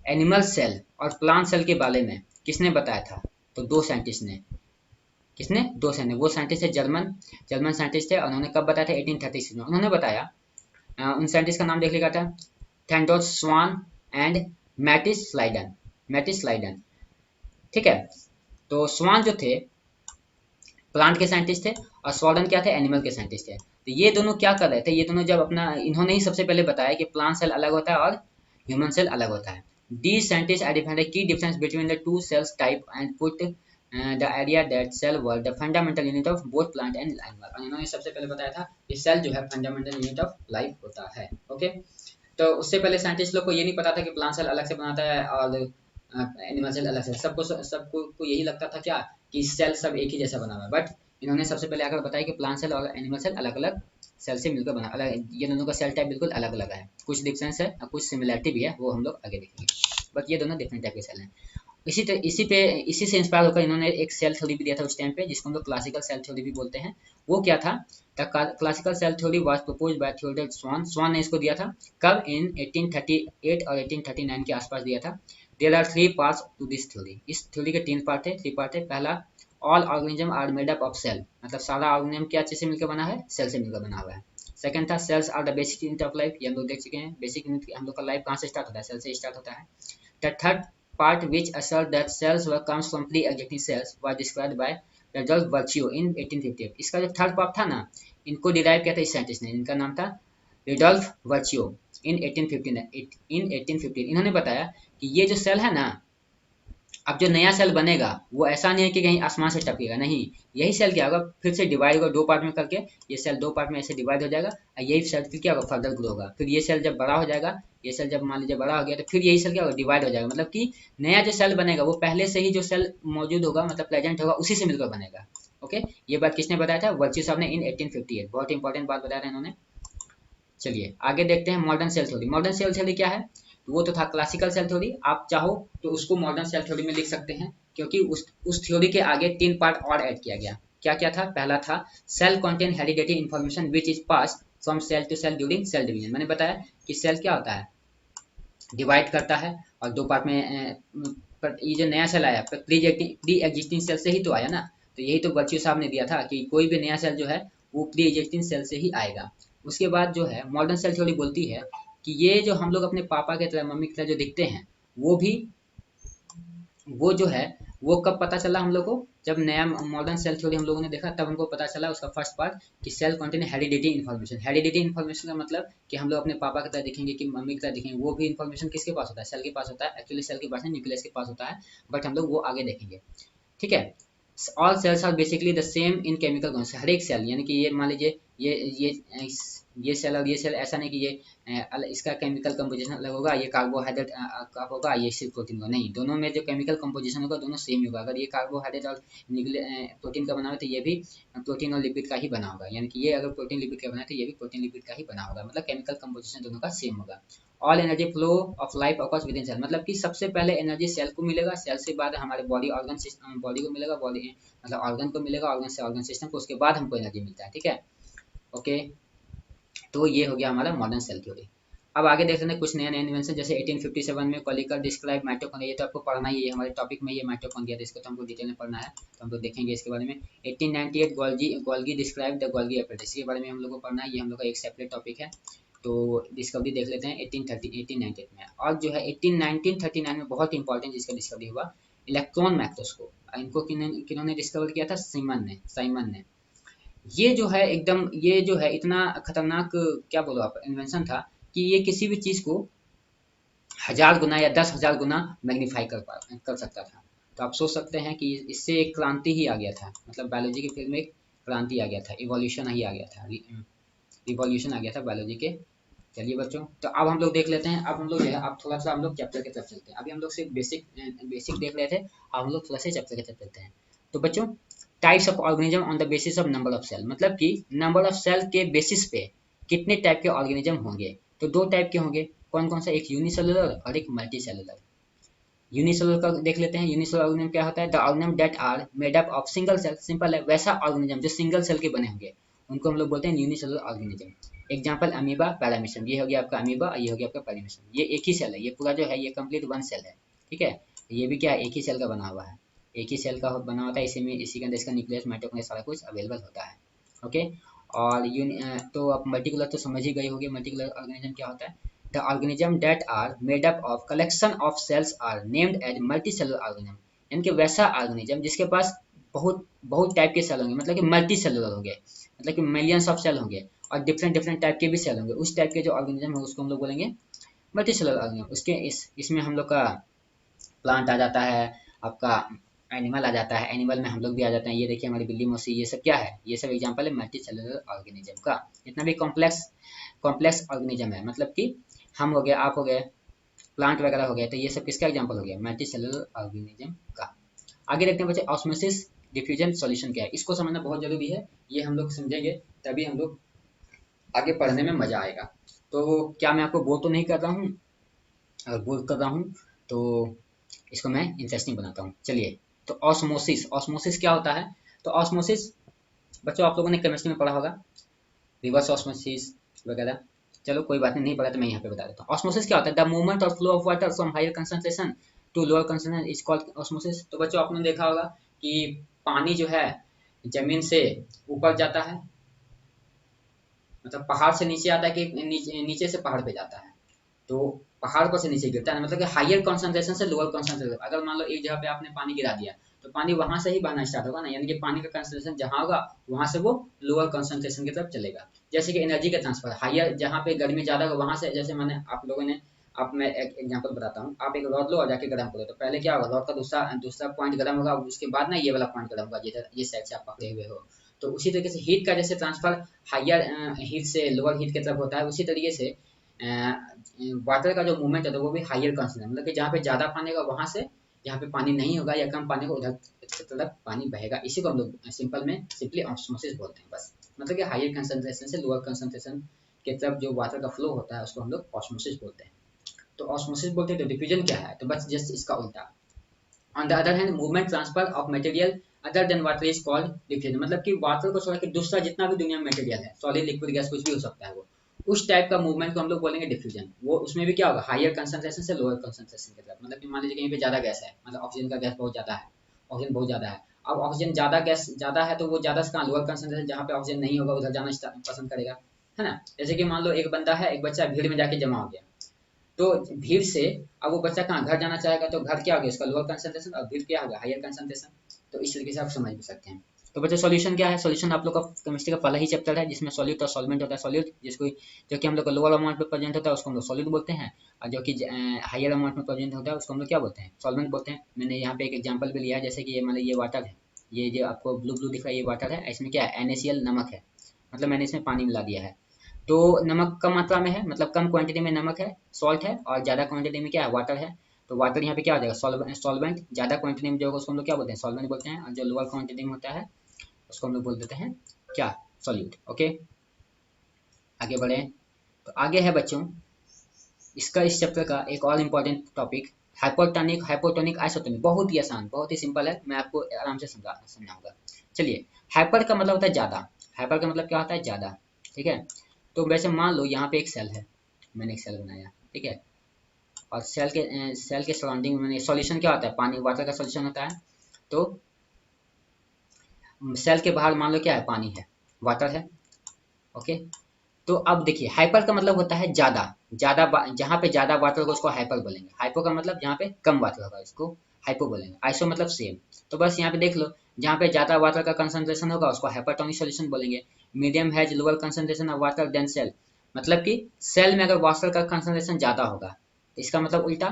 एनिमल सेल और प्लांट सेल के बारे में किसने बताया था, तो दो साइंटिस्ट ने। किसने, दो साइंटिस्ट। वो साइंटिस्ट है जर्मन साइंटिस्ट है। उन्होंने कब बताया था, 1836 में उन्होंने बताया। उन साइंटिस्ट का नाम देख लिखा था, थैंडोस स्वान एंड मैटिस स्लाइडन। ठीक है, तो स्वान जो थे प्लांट के साइंटिस्ट थे और स्वालन क्या थे, एनिमल के साइंटिस्ट थे। तो ये दोनों क्या कर रहे थे, ये दोनों जब अपना, इन्होंने ही सबसे पहले बताया कि प्लांट सेल अलग होता है और ह्यूमन सेल अलग होता है। These scientists identified a key difference between the two cells type and put the idea that cell were the fundamental unit of both plant and animal। और इन्होंने सबसे पहले बताया था कि सेल जो है फंडामेंटल यूनिट ऑफ लाइफ होता है। ओके, तो उससे पहले साइंटिस्ट लोग को ये नहीं पता था कि प्लांट सेल अलग से बनाता है और एनिमल सेल अलग से। सबको को यही लगता था क्या कि सेल सब एक ही जैसा बना हुआ है। बट इन्होंने सबसे पहले आकर बताया कि प्लांट सेल और एनिमल सेल अलग अलग सेल से मिलकर बना, अलग, ये दोनों का सेल टाइप बिल्कुल अलग अलग है। कुछ डिफरेंस है और कुछ सिमिलरिटी भी है, वो हम लोग आगे देखेंगे। बट ये दोनों डिफरेंट टाइप के सेल हैं। इसी से इंस्पायर होकर इन्होंने एक सेल थ्योरी भी दिया था उस टाइम पे, जिसको हम लोग क्लासिकल सेल थ्योरी भी बोलते हैं। वो क्या था, the classical cell theory was proposed by Theodore Schwann. Schwann ने इसको दिया था कब, इन 1838 और 1839 के आसपास दिया था। There are 3 parts to this theory. इस थ्योरी के 3 पार्ट है, 3 पार्ट है। पहला, all organism are made up of cell. मतलब सारा ऑर्गेनिज्म क्या चीज से मिलकर बना है, सेल से मिलकर बना हुआ है। सेकंड था, cells are the basic unit of life. ये हम लोग देख चुके हैं, बेसिक यूनिट हम लोग का लाइफ कहाँ से स्टार्ट होता है, सेल से स्टार्ट होता है। The third part which assert that cells were comes from pre-existing cells was described by Rudolf Virchow in 1858। इसका जो थर्ड पार्ट था ना, इनको डिराइव किया था इस साइंटिस्ट ने, इनका नाम था रुडोल्फ वर्चियो इन 1815। इन्होंने बताया कि ये जो सेल है ना, अब जो नया सेल बनेगा वो ऐसा नहीं है कि कहीं आसमान से टपकेगा, नहीं, यही सेल क्या होगा, फिर से डिवाइड होगा 2 पार्ट में करके, ये सेल 2 पार्ट में ऐसे डिवाइड हो जाएगा और यही सेल फिर क्या होगा, फर्दर ग्रो होगा। फिर ये सेल जब बड़ा हो जाएगा, ये सेल जब मान लीजिए बड़ा हो गया, तो फिर यही सेल क्या होगा, डिवाइड हो जाएगा। मतलब कि नया जो सेल बनेगा वो पहले से ही जो सेल मौजूद होगा, मतलब प्रेजेंट होगा, उसी से मिलकर बनेगा। ओके, ये बात किसने बताया था, वर्च्यू साहब ने इन 1858, बहुत इंपॉर्टेंट बात बताया था इन्होंने। चलिए आगे देखते हैं modern cell theory. Modern cell theory क्या है, वो तो था क्लासिकल सेल थ्योरी, आप चाहो तो उसको मॉडर्न सेल थ्योरी में लिख सकते हैं, क्योंकि उस थ्योरी के आगे 3 पार्ट और ऐड किया गया। क्या क्या था, पहला था cell contain hereditary information which is pass from cell to cell during cell division. मैंने बताया कि सेल क्या होता है, डिवाइड करता है और 2 पार्ट में पर ये जो नया सेल आया प्री एग्जिस्टिंग सेल से ही तो आया ना, तो यही तो बच्चू साहब ने दिया था कि कोई भी नया सेल जो है वो प्री एग्जिस्टिंग सेल से ही आएगा। उसके बाद जो है मॉडर्न सेल थ्योरी बोलती है कि ये जो हम लोग अपने पापा की तरह मम्मी की तरह जो दिखते हैं, वो भी वो जो है वो कब पता चला हम लोग को, जब नया मॉडर्न सेल थ्योरी हम लोगों ने देखा, तब हमको पता चला उसका फर्स्ट पार्ट कि cell contain heredity information. Heredity information का मतलब कि हम लोग अपने पापा की तरह दिखेंगे कि मम्मी की तरह दिखेंगे, वो भी इन्फॉर्मेशन किसके पास होता है, सेल के पास होता है। एक्चुअली सेल के पास नहीं, न्यूक्लियस के पास होता है, बट हम लोग वो आगे देखेंगे। ठीक है, all cells are basically the same in chemical concept. हर एक सेल, यानी कि ये मान लीजिए ये ये सेल और ये सेल, ऐसा नहीं कि ये इसका केमिकल कंपोजिशन अलग होगा, ये कार्बोहाइड्रेट का होगा, ये सिर्फ प्रोटीन का, नहीं, दोनों में जो केमिकल कंपोजिशन होगा दोनों सेम ही होगा। अगर ये कार्बोहाइड्रेट और प्रोटीन का बना हुआ तो ये भी प्रोटीन और लिपिड का ही बना होगा, यानी कि ये अगर प्रोटीन लिपिड का बना है तो ये भी प्रोटीन लिपिड का ही बना होगा, मतलब केमिकल कंपोजिशन दोनों का सेम होगा। All energy flow of life occurs within cell, मतलब कि सबसे पहले एनर्जी सेल को मिलेगा, सेल से बाद हमारे बॉडी ऑर्गन सिस्टम, बॉडी को मिलेगा, बॉडी मतलब ऑर्गन को मिलेगा, ऑर्गन से ऑर्गन सिस्टम को, उसके बाद हमको एनर्जी मिलता है। ठीक है, ओके, तो ये हो गया हमारा मॉडर्न सेल थ्योरी। अब आगे देख लेते हैं कुछ नया नया इन्वेंशन, जैसे 1857 में कॉलिकर डिस्क्राइब माइटोकॉन्ड्रिया, ये तो आपको पढ़ना ही है, हमारे टॉपिक में ये माइटोकॉन्ड्रिया, तो इसको तो हमको डिटेल में पढ़ना है, तो हम लोग देखेंगे इसके बारे में। 1898 Golgi describe the Golgi hepatitis, के बारे में हम लोग को पढ़ना है, ये हम लोग का एक सेपरेट टॉपिक है। तो डिस्कवरी देख लेते हैं 1898 में। और जो है 1939 में बहुत इंपॉर्टेंट जिसका डिस्कवरी हुआ, इलेक्ट्रॉन माइक्रोस्कोप। इनको किन्होंने डिस्कवर किया था, साइमन ने। ये जो है एकदम, ये जो है इतना खतरनाक, क्या बोलो आप, इन्वेंशन था कि ये किसी भी चीज को 1000 गुना या 10,000 गुना मैग्नीफाई कर सकता था। तो आप सोच सकते हैं कि इससे एक क्रांति ही आ गया था, मतलब बायोलॉजी के फील्ड में एक क्रांति आ गया था, इवोल्यूशन ही आ गया था, रिवॉल्यूशन आ गया था बायोलॉजी के। चलिए बच्चों, तो अब हम लोग देख लेते हैं, अब हम लोग जो है अब थोड़ा सा हम लोग चैप्टर की तरफ चलते हैं। अभी हम लोग सिर्फ बेसिक देख रहे थे, अब हम लोग थोड़ा सा चैप्टर की तरफ चलते हैं। तो बच्चों, types of organism on the basis of number of cell, मतलब कि नंबर ऑफ सेल के बेसिस पे कितने टाइप के ऑर्गेनिज्म होंगे। तो 2 टाइप के होंगे, कौन कौन सा, एक यूनिसेलुलर और एक मल्टी सेलुलर। यूनिसेलुलर का देख लेते हैं, यूनिसेलुलर ऑर्गेनिज्म क्या होता है, the organism that are made up of single cell, simple है, वैसा ऑर्गेनिज्म जो सिंगल सेल के बने होंगे उनको हम लोग बोलते हैं unicellular organism. Example amoeba, paramecium, ये हो गया आपका अमीबा और ये हो गया आपका पैरामीशियम, ये एक ही सेल है, ये पूरा जो है ये कंप्लीट वन सेल है। ठीक है, ये भी क्या है, एक ही सेल का बना हुआ है, एक ही सेल का बना होता है, इसी में इसी के अंदर इसका न्यूक्लियस, माइटोकॉन्ड्रिया, सारा कुछ अवेलेबल होता है। ओके, और तो आप मल्टीकुलर तो समझ ही गए होंगे, मल्टीकुलर ऑर्गेनिज्म क्या होता है, the organism that are made up of collection of cells are named as multicellular organism। यानी कि वैसा ऑर्गेनिज्म जिसके पास बहुत बहुत टाइप के सेल होंगे, मतलब कि मल्टी सेलुलर होंगे, मतलब कि मिलियंस ऑफ सेल होंगे और डिफरेंट डिफरेंट टाइप के भी सेल होंगे, उस टाइप के जो ऑर्गेनिज्म है उसको हम लोग बोलेंगे मल्टी सेलुलर ऑर्गेनिज्म। उसके इसमें हम लोग का प्लांट आ जाता है, आपका एनिमल आ जाता है, एनिमल में हम लोग भी आ जाते हैं, ये देखिए हमारी बिल्ली मौसी, ये सब क्या है, ये सब एग्जांपल है मल्टी सेलुलर ऑर्गेनिज्म का। इतना भी कॉम्प्लेक्स कॉम्प्लेक्स ऑर्गेनिज्म है, मतलब कि हम हो गए, आप हो गए, प्लांट वगैरह हो गए, तो ये सब किसका एग्जांपल हो गया, मल्टी सेलुलर ऑर्गेनिज्म का। आगे देखते हैं बच्चे, ऑस्मोसिस डिफ्यूजन सॉल्यूशन क्या है, इसको समझना बहुत जरूरी है, ये हम लोग समझेंगे तभी हम लोग आगे पढ़ने में मजा आएगा। तो क्या मैं आपको बोर तो नहीं कर रहा हूँ, अगर बोर कर रहा हूँ तो इसको मैं इंटरेस्टिंग बनाता हूँ। चलिए, तो ऑस्मोसिस, ऑस्मोसिस क्या होता है, तो ऑस्मोसिस बच्चों आप लोगों ने केमिस्ट्री में पढ़ा होगा, रिवर्स ऑस्मोसिस वगैरह, चलो कोई बात नहीं, नहीं पढ़ा तो मैं यहाँ पे बता देता हूँ। ऑस्मोसिस क्या होता है, the movement or flow of water from higher concentration to lower concentration is called osmosis. तो बच्चों आपने देखा होगा कि पानी जो है जमीन से ऊपर जाता है, मतलब पहाड़ से नीचे आता है कि नीचे से पहाड़ पे जाता है, तो पहाड़ पर से नीचे गिरता है, मतलब कि हायर कंसंट्रेशन से लोअर कंसंट्रेशन। अगर मान लो एक जगह पे आपने पानी गिरा दिया तो पानी वहां से ही बहना स्टार्ट होगा ना, यानी कि पानी का कंसंट्रेशन जहां होगा वहां से वो लोअर कंसंट्रेशन की तरफ चलेगा। जैसे कि एनर्जी का ट्रांसफर, हायर जहाँ पे गर्मी ज्यादा होगा वहां से, जैसे मैंने आप लोगों ने आप मैं एक एग्जांपल बताता हूँ। आप एक रॉड लो और जाके गर्म करो, तो पहले क्या होगा, रॉड का दूसरा दूसरा पॉइंट गर्म होगा, उसके बाद ना ये वाला पॉइंट गर्म होगा, ये साइड से आप पकड़े हुए हो। तो उसी तरीके से हीट का जैसे ट्रांसफर हायर हीट से लोअर हीट की तरफ होता है, उसी तरीके से वाटर का जो मूवमेंट है तो वो भी हायर कंसर्न, मतलब कि जहाँ पे ज़्यादा पानी होगा वहाँ से जहाँ पे पानी नहीं होगा या कम पानी को उधर तरफ पानी बहेगा। इसी को हम लोग सिंपल में सिंपली ऑस्मोसिस बोलते हैं बस। मतलब कि हायर कंसंट्रेशन से लोअर कंसंट्रेशन की तरफ जो वाटर का फ्लो होता है उसको हम लोग ऑस्मोसिस बोलते हैं। तो ऑस्मोसिस बोलते हैं, तो डिफ्यूजन क्या है, तो बस जस्ट इसका उल्टा। On the other hand movement transfer of material other than water is called diffusion, मतलब कि वाटर को छोड़ के दूसरा जितना भी दुनिया में मटेरियल है, सॉलिड लिक्विड गैस कुछ भी हो सकता है, वो उस टाइप का मूवमेंट को हम लोग बोलेंगे डिफ्यूजन। वो उसमें भी क्या होगा, हायर कंसंट्रेशन से लोअर कंसंट्रेशन की तरफ। मतलब कि मान लीजिए कहीं पे ज्यादा गैस है, मतलब ऑक्सीजन का गैस बहुत ज्यादा है, ऑक्सीजन बहुत ज्यादा है। अब ऑक्सीजन ज्यादा गैस ज्यादा है तो वो ज्यादा से कहाँ, लोअर कंसंट्रेशन जहाँ पे ऑक्सीजन नहीं होगा उधर जाना पसंद करेगा, है ना। जैसे कि मान लो एक बंदा है, एक बच्चा भीड़ में जाके जमा हो गया, तो भीड़ से अब वो बच्चा कहाँ घर जाना चाहेगा, तो घर क्या हो गया उसका, लोअर कंसंट्रेशन, और भीड़ क्या होगा, हायर कंसंट्रेशन। तो इस तरीके से आप समझ भी सकते हैं। तो बच्चों सॉल्यूशन क्या है, सॉल्यूशन आप लोग का केमिस्ट्री का पहला ही चैप्टर है जिसमें सॉल्यूट और सॉल्वेंट होता है। सॉल्यूट जिसको जो कि हम लोग का लोअर अमाउंट में प्रेजेंट होता है उसको हम लोग सॉल्यूट बोलते हैं, और जो कि हायर अमाउंट में प्रेजेंट होता है उसको हम लोग क्या बोलते हैं, सॉल्वेंट बोलते हैं। मैंने यहाँ पे एक एग्जाम्पल भी लिया है, जैसे कि ये मान लीजिए ये वाटर है, ये जो आपको ब्लू ब्लू दिख रहा है ये वाटर है, इसमें क्या है NaCl नमक है, मतलब मैंने इसमें पानी मिला दिया है। तो नमक कम मात्रा में है, मतलब कम क्वांटिटी में नमक है, सॉल्ट है, और ज़्यादा क्वांटिटी में क्या है, वाटर है। तो वाटर यहाँ पे क्या हो जाएगा, सॉल्वेंट। ज़्यादा क्वांटिटी में जो होगा उसको हम लोग क्या बोलते हैं, सॉल्वेंट बोलते हैं, और जो लोअर क्वांटिटी में होता है उसको हम लोग बोल देते हैं क्या, सॉल्यूट। ओके, आगे बढ़े। तो आगे है बच्चों इसका, इस चैप्टर का एक और important topic, hypotonic, hypotonic, isotonic. बहुत ही आसान, बहुत ही सिंपल है, मैं आपको आराम से समझाऊंगा। चलिए, हाइपर का मतलब होता है ज़्यादा, हाइपर का मतलब क्या होता है, ज़्यादा, ठीक है। तो वैसे मान लो यहाँ पे एक सेल है, मैंने एक सेल बनाया, ठीक है, और सेल के सराउंडिंग में मैंने, सॉल्यूशन क्या होता है, पानी, वाटर का सॉल्यूशन होता है। तो सेल के बाहर मान लो क्या है, पानी है, वाटर है, ओके। तो अब देखिए हाइपर का मतलब होता है ज्यादा, जहाँ पे ज्यादा वाटर होगा उसको हाइपर बोलेंगे। हाइपो का मतलब जहाँ पे कम वाटर होगा इसको हाइपो बोलेंगे। आइसो मतलब सेम। तो बस यहाँ पे देख लो, जहाँ पे ज्यादा वाटर का कंसंट्रेशन होगा उसको हाइपरटोनिक सॉल्यूशन बोलेंगे। Medium has lower concentration of water than cell, मतलब कि सेल में अगर वाटर का कंसंट्रेशन ज्यादा होगा, इसका मतलब उल्टा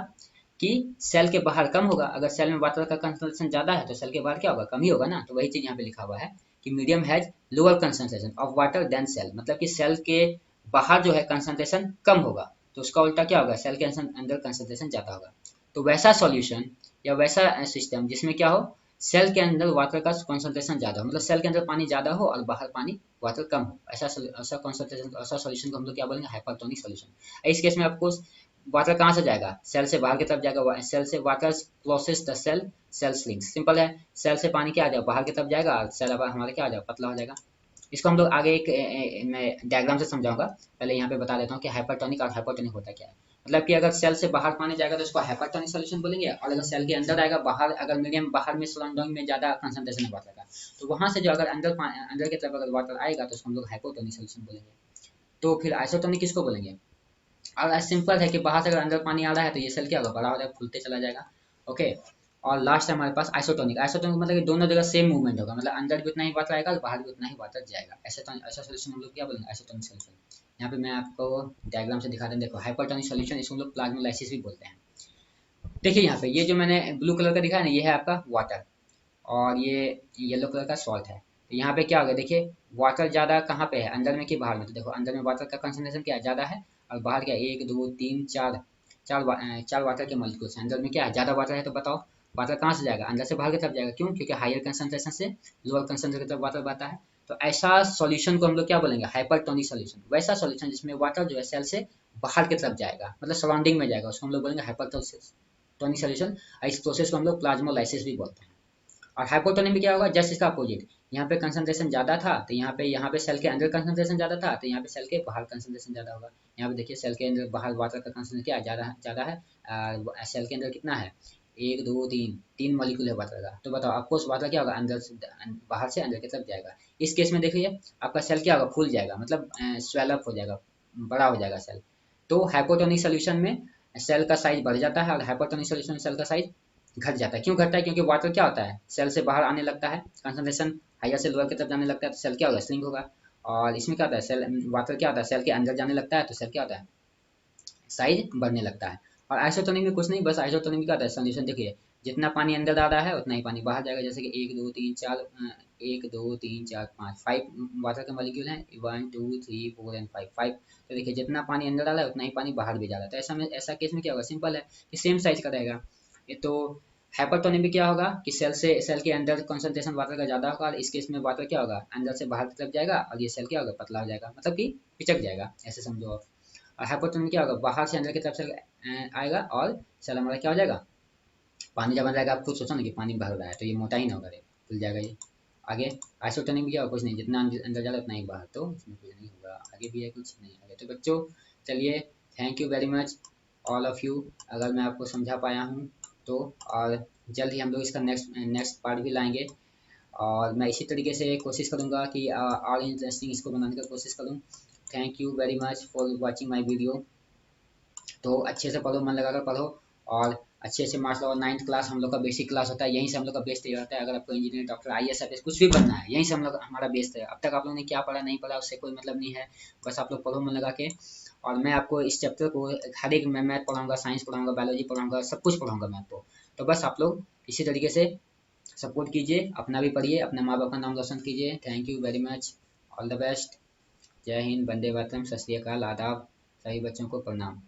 कि सेल के बाहर कम होगा। अगर सेल में वाटर का कंसंट्रेशन ज्यादा है तो सेल के बाहर क्या होगा, कम ही होगा ना। तो वही चीज यहाँ पे लिखा हुआ है कि medium has lower concentration of water than cell, मतलब कि सेल के बाहर जो है कंसंट्रेशन कम होगा, तो उसका उल्टा क्या होगा, सेल के अंदर कंसंट्रेशन ज्यादा होगा। तो वैसा सॉल्यूशन या वैसा सिस्टम जिसमें क्या हो, सेल के अंदर वाटर का कंसंट्रेशन ज्यादा हो, मतलब सेल के अंदर पानी ज्यादा हो और बाहर पानी वाटर कम हो, ऐसा कंसंट्रेशन, ऐसा सॉल्यूशन को हम लोग क्या बोलेंगे, हाइपरटोनिक सॉल्यूशन। इस केस में आपको वाटर कहाँ से जाएगा, सेल से बाहर की तरफ जाएगा, सेल से water closest the cell, cell shrinks. Simple है, सेल से पानी क्या आ जाएगा, बाहर की तरफ जाएगा, और सेल हमारा क्या आ जाएगा, पतला हो जाएगा। इसको हम लोग आगे मैं डायग्राम से समझाऊंगा। पहले यहाँ पे बता देता हूँ कि हाइपरटोनिक और हाइपोटोनिक होता क्या है। मतलब कि अगर सेल से बाहर पानी जाएगा तो इसको हाइपरटोनिक सॉल्यूशन बोलेंगे, और अगर सेल के अंदर आएगा, बाहर अगर मीडियम बाहर में सराउंडिंग में ज्यादा कंसंट्रेशन है वाटर का, तो वहां से जो अगर अंदर की तरफ अगर वाटर आएगा तो उसको हम लोग हाइपोटोनिक सॉल्यूशन बोलेंगे। तो फिर आइसोटोनिक किसको बोलेंगे, और सिंपल है कि बाहर से अगर अंदर पानी आ रहा है तो ये सेल क्या होगा, बड़ा हो जाएगा, फूलते चला जाएगा, ओके। और लास्ट है हमारे पास आइसोटोनिक। आइसोटोनिक मतलब कि दोनों जगह सेम मूवमेंट होगा, मतलब अंदर भी उतना ही वाटर आएगा और बाहर भी उतना ही वाटर जाएगा। ऐसा सोल्यूशन हम लोग क्या बोलेंगे, आइसोटोनिक सोल्यूशन। यहाँ पे मैं आपको डायग्राम से दिखा दें, देखो हाइपरटोनिक सोल्यूशन, इसको हम लोग प्लाज्मोलाइसिस भी बोलते हैं। देखिए यहाँ पे ये जो मैंने ब्लू कलर का दिखा है ना, ये है आपका वाटर, और ये येलो कलर का सॉल्ट है। तो यहाँ पे क्या होगा, देखिए वाटर ज़्यादा कहाँ पे है, अंदर में कि बाहर में। तो देखो अंदर में वाटर का कंसंट्रेशन क्या है, ज़्यादा है, और बाहर क्या है, एक दो तीन चार, चार वाटर के मॉलिक्यूल्स हैं। अंदर में क्या है, ज़्यादा वाटर है, तो बताओ वाटर कहाँ से जाएगा, अंदर से बाहर की तरफ जाएगा। क्यों, क्योंकि हायर कंसंट्रेशन से लोअर कंसंट्रेशन की तरफ वाटर बहता है। तो ऐसा सॉल्यूशन को हम लोग क्या बोलेंगे, हाइपरटोनिक सॉल्यूशन। वैसा सॉल्यूशन जिसमें वाटर जो है सेल से बाहर की तरफ जाएगा, मतलब सराउंडिंग में जाएगा, उसको हम लोग बोलेंगे हाइपरटोनिक सॉल्यूशन। इस प्रोसेस को हम लोग प्लाज्मोलाइसिस भी बोलते हैं। और हाइपोटोनिक में क्या होगा, जस्ट इसका अपोजिट। यहाँ पे कंसंट्रेशन ज्यादा था तो यहाँ पे सेल के अंदर कंसंट्रेशन ज्यादा था, तो यहाँ पे सेल के बाहर कंसंट्रेशन ज्यादा होगा। यहाँ पे देखिए सेल के अंदर बाहर वाटर का कंसंट्रेशन क्या ज्यादा है। सेल के अंदर कितना है, एक दो तीन, तीन मॉलिक्यूल है वाटर का। तो बताओ आपको उस वाटर क्या होगा, अंदर से बाहर से अंदर की तरफ जाएगा। इस केस में देखिए आपका सेल क्या होगा, फूल जाएगा, मतलब स्वेलअप हो जाएगा, बड़ा हो जाएगा सेल। तो हाइपोटोनिक सोल्यूशन में सेल का साइज बढ़ जाता है, और हाइपोटोनिक सोल्यूशन में सेल का साइज घट जाता है। क्यों घटता है, क्योंकि वाटर क्या होता है, सेल से बाहर आने लगता है, कंसंट्रेशन हायर से लोअर की तरफ जाने लगता है, तो सेल क्या होगा, स्लिंक होगा। और इसमें क्या होता है, सेल वाटर क्या होता है, सेल के अंदर जाने लगता है, तो सेल क्या होता है, साइज बढ़ने लगता है। और आइसोटोनिक में कुछ नहीं, बस आइसोटोनिक में क्या होता है, सोल्यूशन देखिए जितना पानी अंदर आ रहा है उतना ही पानी बाहर जाएगा। जैसे कि 1 2 3 4 5 वाटर के मॉलिक्यूल हैं, 1 2 3 4 एंड 5 5। तो देखिए जितना पानी अंदर आ रहा है उतना ही पानी बाहर भी जा रहा है। तो ऐसा केस में क्या होगा, सिंपल है कि सेम साइज का रहेगा। ये तो हाइपरटोनिक में क्या होगा कि सेल के अंदर कंसंट्रेशन वाटर का ज्यादा होगा, और इस केस में वाटर क्या होगा, अंदर से बाहर की तरफ जाएगा, और ये सेल क्या होगा, पतला हो जाएगा, मतलब कि पिचक जाएगा, ऐसे समझो आप। और हाइपोटोनिक में क्या होगा, बाहर से अंदर की तरफ से आएगा, और सेल हमारा क्या हो जाएगा, पानी जब जाएगा। आप खुद सोचो ना कि पानी भर रहा है तो ये मोटा ही ना होगा, खुल जाएगा ये। आगे आइसोटोनिक में क्या होगा, कुछ नहीं, जितना अंदर जा रहा है उतना ही बाहर, तो इसमें कुछ नहीं होगा। आगे भी है कुछ नहीं आगे। तो बच्चों चलिए, thank you very much all of you, अगर मैं आपको समझा पाया हूँ तो। और जल्द ही हम लोग इसका नेक्स्ट पार्ट भी लाएंगे, और मैं इसी तरीके से कोशिश करूँगा कि और इंटरेस्टिंग इसको बनाने का कोशिश करूँ। Thank you very much for watching my video. तो अच्छे से पढ़ो, मन लगाकर पढ़ो, और अच्छे से मार्क्स लो। 9th क्लास हम लोग का बेसिक क्लास होता है, यहीं से हम लोग का बेस तैयार होता है। अगर आपको इंजीनियर, डॉक्टर, IAS FS कुछ भी बनना है, यहीं से हम लोग हमारा बेस है। अब तक आप लोगों ने क्या पढ़ा नहीं पढ़ा उससे कोई मतलब नहीं है, बस आप लोग पढ़ो मन लगा के। और मैं आपको इस चैप्टर को हर एक, मैं मैथ पढ़ाऊंगा, साइंस पढ़ाऊंगा, बायोलॉजी पढ़ाऊंगा, सब कुछ पढ़ाऊंगा मैं आपको। तो बस आप लोग इसी तरीके से सपोर्ट कीजिए, अपना भी पढ़िए, अपने माँ बाप का नाम रोशन कीजिए। Thank you very much, all the best. जय हिंद, वंदे मातरम, सत श्री अकाल, आदाब, सभी बच्चों को प्रणाम।